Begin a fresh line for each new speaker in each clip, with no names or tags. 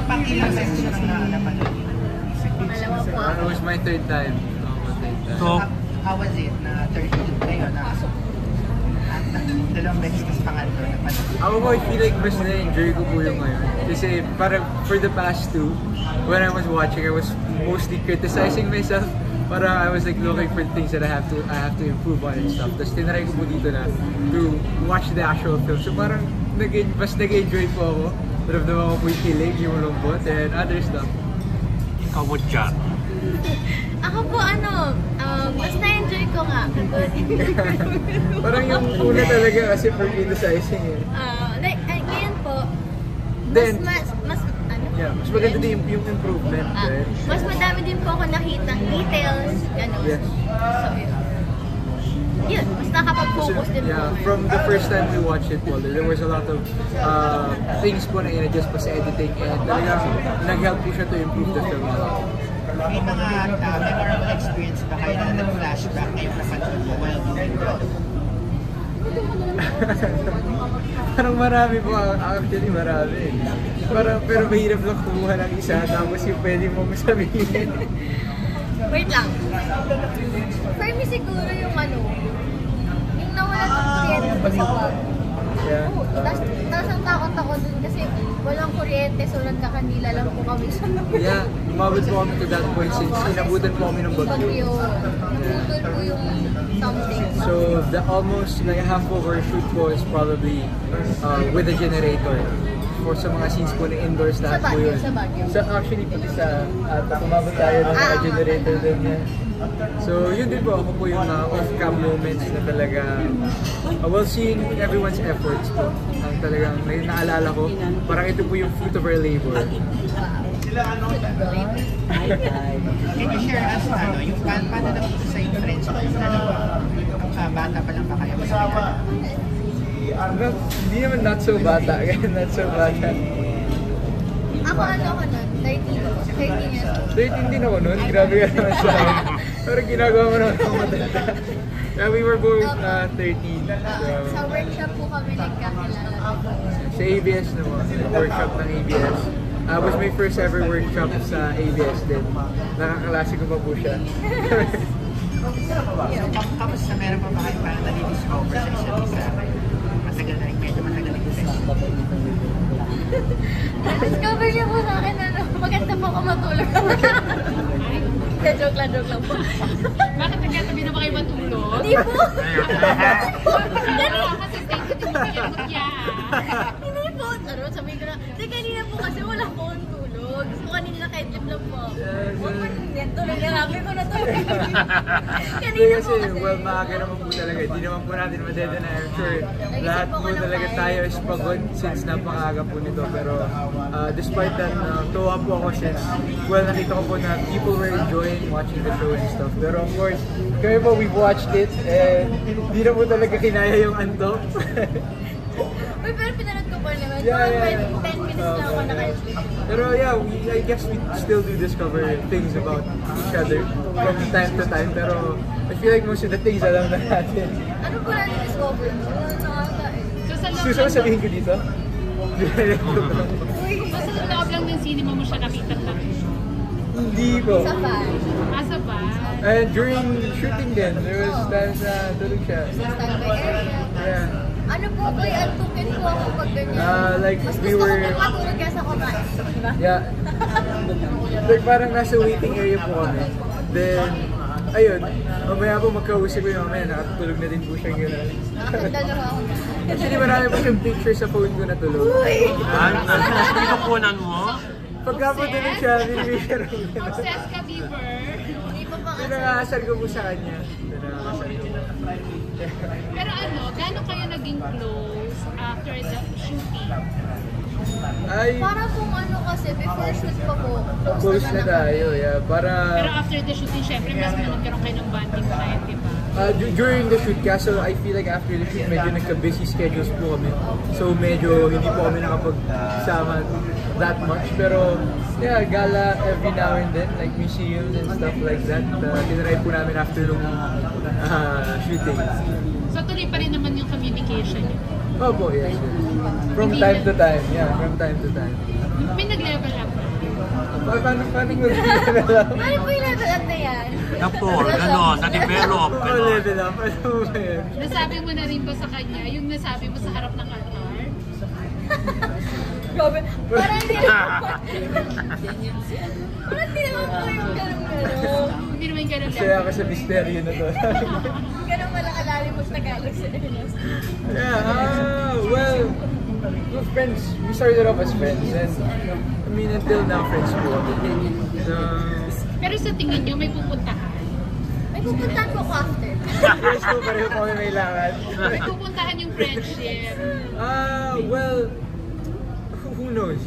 Pang-ilang beses siya nang napanood?
It was my third time.
So, how was it na 32 kayo na dalawang beses mas pangatlo na panahon?
Ako po, I feel like mas na-enjoy ko po yung ngayon. Kasi parang for the past two, when I was watching, I was mostly criticizing myself. Parang I was like looking for things that I have to improve on and stuff. Tapos tinry ko po dito na to watch the actual film. So parang mas nag-enjoy po ako. Naramdaman ko po yung kilig, yung lungkot, and other stuff.
Ikaw mo dyan.
Ako po mas na-enjoy ko nga.
Parang yung una talaga kasi for criticizing eh.
Ngayon po, mas
maganda din yung improvement. Right?
Mas madami din po ako nakitang details, gano'n.
Yes.
So, yun, mas nakapag-focus din po.
From the first time we watched it, there was a lot of things po na in-adjust pa sa editing and talagang nag-help po siya to improve the film.
May mga memorable experience ba kayo na nag-flashback ngayong napanood mo while doing it?
Parang marami po, actually marami. Pero mahirap lang kumuha ng isa tapos yung pwede mo sabihin.
Wait lang. For me siguro yung yung nawala ng kuryente pa sa wag.
Yeah.
Tapos ang takot ako dun kasi walang kuryente so nagkakandila lang po kami sa
Yeah, umabot po kami to that point since inabutan po kami ng bagyo.
Naputol po yung something.
So the almost like a half of our shoot po is probably with a generator. For sa mga scenes po na indoors lahat po yun.
Sa Baguio.
So actually pati sa umabot tayo ng mga generator din niya. So yun din po, ako po yung off-cam moments na talaga while seeing everyone's efforts po. Ang talagang naalala ko, parang ito po yung fruit of our labor.
Can you share us yung paano na po sa yung friends mo yung dalawa? Bata pa lang ba kayo?
Hindi naman not so bata. Not so bata.
Ako ako nun? 13 years old.
13 din ako nun. Grabe ka naman sa akin. Pero ginagawa mo naman ako matanda. Yeah, we were both 13. So,
Sa workshop po kami nagkakilala.
sa ABS naman. Workshop ng ABS. Was my first ever workshop sa ABS din. Nakakalasi ko pa po siya.
Kamusta meron pa ba kayo parang nadi-discover sa isa't isa? Matagal na rin, medyo matagal na rin.
Discover niya po sa akin maganda po ako matulog. Joke lang po.
Bakit nagkatabi na ba kayo matulog?
Hindi po.
Kasi sensitive mo kayo mutya.
Hindi po. Sabi ko na, kanina po kasi wala po akong tulog. So kanina kahit lang po. Tulog na lang. Ko na tulog. Kanina po kasi.
Well, maaga naman po talaga. Hindi naman po natin madedena. I'm sure lahat po talaga tayo is pagod since napakaga po nito. Pero despite that, tuwa po ako since, well, nakita ko po na people were enjoying watching the shows and stuff. Pero of course, kami po, we've watched it and hindi na po talaga kinaya yung antok.
Pero pinanood ko pa naman.
Yeah.
10 minutes lang ako naka-sleep.
Pero yeah, I guess we still do discover things about each other from time to time. Pero I feel like most of the things alam na natin.
Ano po natin discover?
So sa
Gusto mo sabihin ko dito?
So sa loob lang ng cinema mo siya nakita na?
Hindi po.
Sa fan.
Asa ba?
During shooting din, there was times na tulog siya.
Sa standby area.
Yeah.
Ano po ba antukin ko ako pag ganyan?
Like
mas
we
gusto
were...
ko pag matulog kaya sa kumain. Diba?
Yeah. Like parang nasa waiting area po kami. Then, ayun, mamaya po magkausap ko yung mamaya, nakatulog na din po siya gano'n.
Nakakadalawa ako.
Actually, marami po siyang picture sa phone ko na tulog.
Pinukunan mo?
Pagka po tulog siya, binibigay siya rin gano'n.
Obsessed ka, Bieber?
Hindi pa pang
Pinangasal ko po sa kanya. Pinangasal ko.
Pero gaano kayo naging close after the shooting?
Ay,
para kung kasi, before shoot pa po,
close na tayo, yeah.
Pero
Para,
after the shooting, syempre mas nagkaroon kayo ng bonding na kayo, di ba?
during the shoot, kaso I feel like after the shoot, medyo nagka-busy schedules po kami. So medyo hindi po kami nakapagsama that much. Pero, yeah, gala every now and then, like museums and stuff like that. Tinry po namin after nung shooting.
So tuloy pa rin naman yung communication niyo?
Opo, yes. From time to time, yeah, from time to time.
May nag-level up.
Paano mo level up?
Ano po yung level up na yan?
Na-pour, gano'n, na-develop,
Ano
gano'n.
level up? Ano ba yun?
Nasabi mo na rin ba sa kanya yung nasabi mo sa harap ng altar?
Grabe, parang hindi naman po. Parang hindi naman po yung ganun-ganun.
Hindi naman ganun
Masaya ka sa misteryo na to.
Ganun pala kalalim mo sa Tagalog sa Elias.
Yeah, well, we're friends. We started off as friends, and I mean, until now, friends po. So,
Pero sa tingin nyo, may pupunta ka?
May pupuntahan po ako after.
yes po, pareho po kami may lakad.
May pupuntahan yung friendship.
Well, who knows?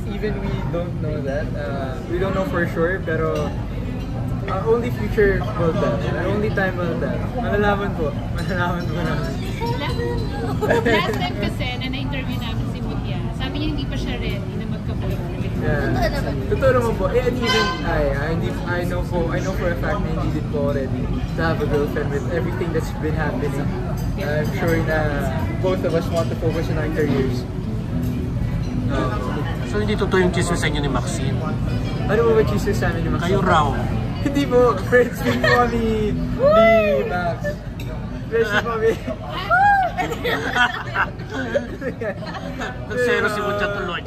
Even we don't know that. We don't know for sure, pero only future will tell. Only time will tell. Malalaman po. Malalaman po namin.
Last time kasi na na-interview namin si Mutia, sabi niya hindi pa siya ready na magka-boyfriend.
Yeah.
Totoo naman.
Totoo naman po. And even I know for a fact na hindi din po ready to have a girlfriend with everything that's been happening. I'm sure na both of us want to focus on our careers.
So hindi totoo yung chismis sa inyo ni Maxine?
Ano ba chismis sa amin ni Max?
Kayo raw.
Hindi po, friends din po kami ni Max. Friends din po kami.
Nagsero si Mucha tuloy.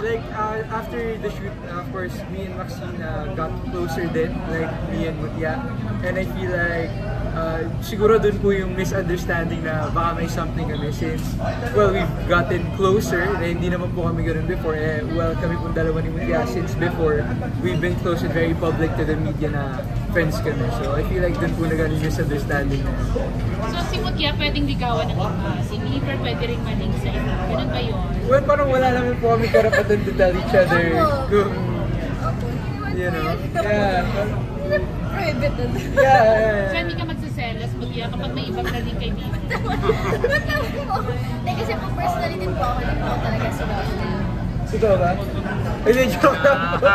Like, after the shoot, of course, me and Maxine got closer then, like me and Mutia. And I feel like, siguro dun po yung misunderstanding na baka may something kami since, well, we've gotten closer, na hindi naman po kami ganun before. Well, kami pong dalawa ni Mutia, since before, we've been close and very public to the media na friends kami. So, I feel like dun po na ganun yung misunderstanding na.
So si Mutia pwedeng ligawan ng iba, si Liver pwede rin maling sa iba. Ganun ba yun?
Well, parang wala naman po kami karapatan to tell each other kung, you know, yeah.
Prohibited.
Yeah.
So hindi ka magsiselos, Mutia, kapag may ibang naling kay Liver.
Ba't naman po? Kasi po personally din po ako, hindi po ako talaga sila.
Totoo ba? Hindi, joke lang po.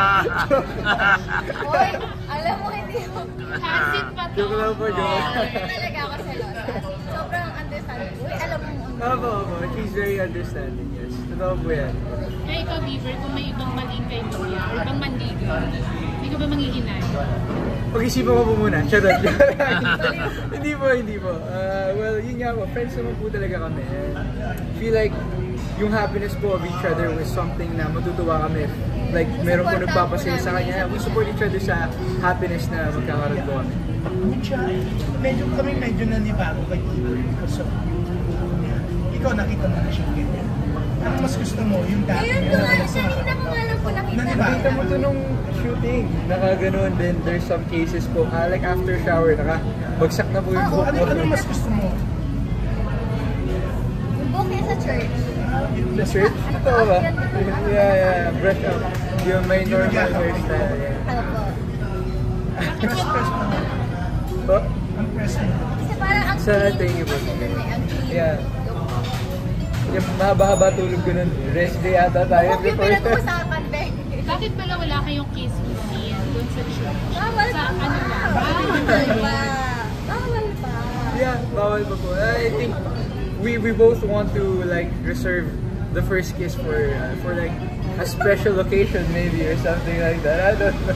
Oy, alam mo hindi ako.
Hansit pa to.
Joke lang po, joke.
Hindi talaga ako selosa. Sobrang understanding. Uy, alam mo.
Opo. She's very understanding, yes. Totoo po yan.
Kaya ikaw, Liver, kung may ibang maling kay Mutia or ibang manligaw, hindi ka ba manghihinay?
Pag-isipan ko po muna. Charot. Hindi po. Well, yun nga po. Friends naman po talaga kami. Feel like yung happiness po of each other was something na matutuwa kami. Like, meron po nagpapasaya sa kanya. We support each other sa happiness na magkakaroon po kami.
Mucha, medyo nanibago kay Iver because of niya. Ikaw nakita mo na siya ganyan. Ano mas gusto mo? Yung dati
Ayun
niya
ko nga,
na sa
kanina ko nga lang po nakita.
Nakita mo to nung shooting. Nakaganon din. There's some cases po. Like after shower, nakabagsak na po yung buhok ko.
Ano mas gusto mo?
Yung bouquet sa church.
The shirt? Totoo ba? Yeah. Brush up. Yung may normal hairstyle. Yeah.
Opo.
Mas press mo.
Po?
Ang press mo.
Kasi parang ang
Sa
clean
tingin mo.
kasi dun eh. Ang clean.
Yeah. Yung mahaba-haba tulog ko nun. Rest day ata tayo
Huwag yung
before.
pinag-uusapan, be.
Bakit pala wala kayong kiss scene doon sa church?
Bawal
Sa
pa.
ano lang?
Bawal pa. Bawal pa.
Yeah, bawal pa po. I think we both want to like reserve the first kiss for like a special occasion maybe or something like that. I don't know.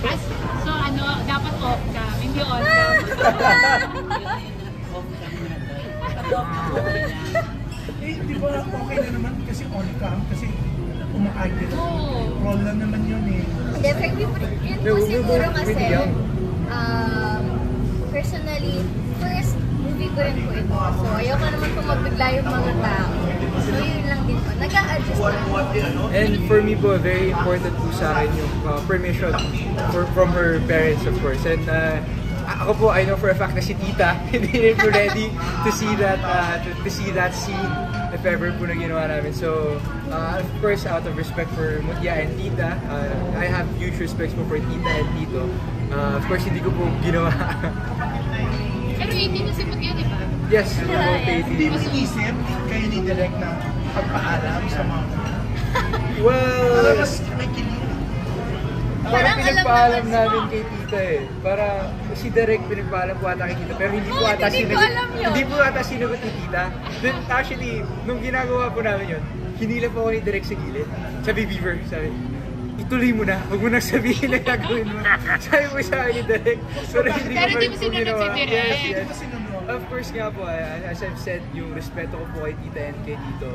So ano, dapat off cam, hindi on cam.
Di ba okay na naman kasi on cam kasi umaagit.
Oo.
Roll lang naman yun eh.
Hindi, pero yun
No,
po
we're
siguro
both
kasi,
pretty young.
personally, first movie ko rin po ito. So, ayoko naman po magbigla yung mga tao. So, yun lang din po. Nag-a-adjust lang.
And for me po, very important po sa akin yung permission from her parents, of course. And ako po, I know for a fact na si Tita hindi rin po ready to see that scene if ever po na ginawa namin. So, of course, out of respect for Mutia and Tita, I have huge respect po for Tita and Tito. Of course, hindi ko po ginawa.
Pero 18 na si Mutia, di ba?
Yes, we're both
Hindi
18.
mo inisip kayo ni Direk na pagpaalam sa mga
Well,
mas may kilig.
parang pinagpaalam
naman
namin kay tita eh. Para si Derek pinagpaalam po ata kay tita. Pero hindi po
Bakit
ata
hindi ko
sinagot.
alam yun?
Hindi po ata sinagot ni tita. Then actually, nung ginagawa po namin yun, hinila po ako ni Derek sa gilid. Sabi Beaver, sabi, ituloy mo na. Huwag mo nang sabihin na gagawin mo. Sabi po sa akin ni Derek. Pero hindi
Pero
ko
di
pa rin
mo
po
sinunod
ginawa.
si Derek.
Yes, yes.
Ito sinunod.
Of course nga po, as I've said, yung respeto ko po kay tita and kay tito.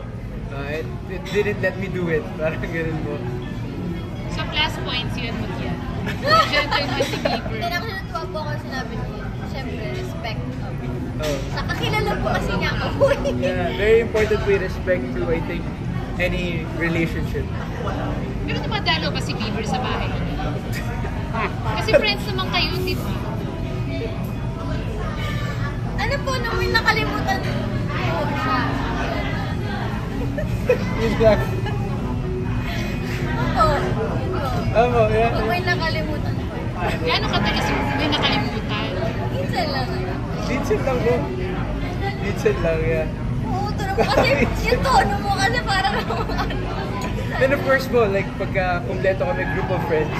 And it didn't let me do it. Parang ganun po.
So plus points yun, Mutya. Gentleman si Beaver.
Then ako natuwa po ako sinabi niya. Siyempre, respect.
Oh.
Saka kilala po kasi niya ako.
Yeah, very important po yung respect to, I think, any relationship.
Pero tumadalo ba si Beaver sa bahay? Kasi friends naman kayo, di ba?
Ano po, nung may nakalimutan po siya.
Yun lang.
Opo, yun po.
Opo, yeah.
Pag may nakalimutan po.
Gano'ng kadalas may nakalimutan?
Minsan lang.
Minsan lang po. Minsan lang, yeah.
Oo, ito naman kasi yung tono mo kasi parang
And of course po, like pagka kumpleto kami group of friends,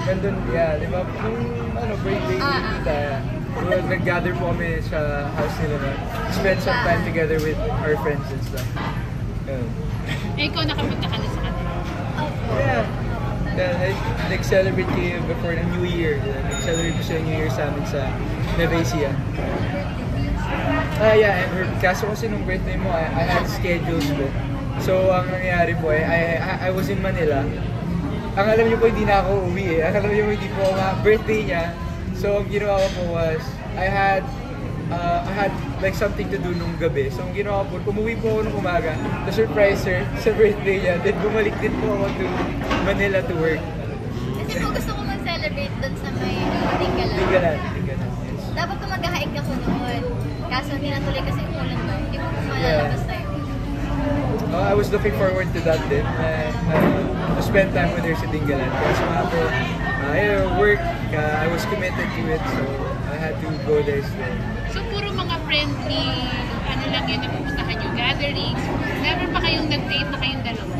nandun, yeah, di ba? Nung birthday ni tita, nag-gather po kami sa house nila na spend some time together with our friends and stuff.
Eh, ikaw nakapunta ka na sa kanila.
Yeah. Nag-celebrate kayo before the New Year. Nag-celebrate ko sila New Year sa amin sa Nueva Ecija. Yeah, and kaso kasi nung birthday mo, I had schedules po. So, ang nangyari po I was in Manila. Ang alam niyo po, hindi na ako uwi eh. Ang alam niyo po, hindi po birthday niya. So, ang ginawa ko po was, I had like something to do nung gabi. So, ang ginawa ko, umuwi po ako nung umaga to surprise her sa birthday niya. Then, bumalik din po ako to Manila to work.
Kasi po gusto ko mag-celebrate doon sa may Tinggalan.
Tinggalan, yes.
Dapat po mag-hike ako noon. Kaso hindi natuloy kasi yung ulan doon. Hindi ko po malalabas tayo.
I was looking forward to that din. To spend time with her sa Tinggalan. Kasi nga po, work, I was committed to it. So, I had to go there still.
So, puro mga friendly, ano lang yun, napupuntahan yung gatherings. Never pa kayong nag-date na kayong dalawa?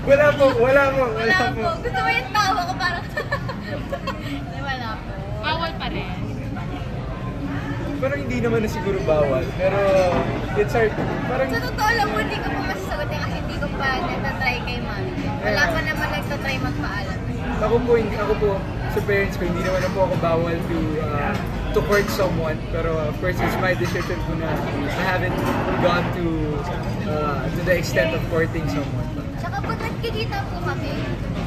Wala po.
Wala po. Gusto mo yung tawa ko parang... Hindi, wala po.
Bawal pa rin.
Parang hindi naman na siguro bawal. Pero, it's hard. Parang,
Sa totoo lang po, hindi ko po masasagot yan kasi hindi ko pa natatry kay mami. Wala pa naman nagtatry magpaalam.
ako po, sa parents ko, hindi naman na po ako bawal to court someone. Pero of course, it's my decision po na I haven't gone to the extent of courting someone.
Tsaka po nagkikita po kami.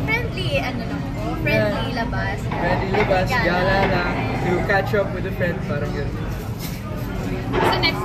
Friendly, ano lang po. Friendly labas.
Friendly labas, gala lang, to catch up with a friend, parang gano'n.
So, next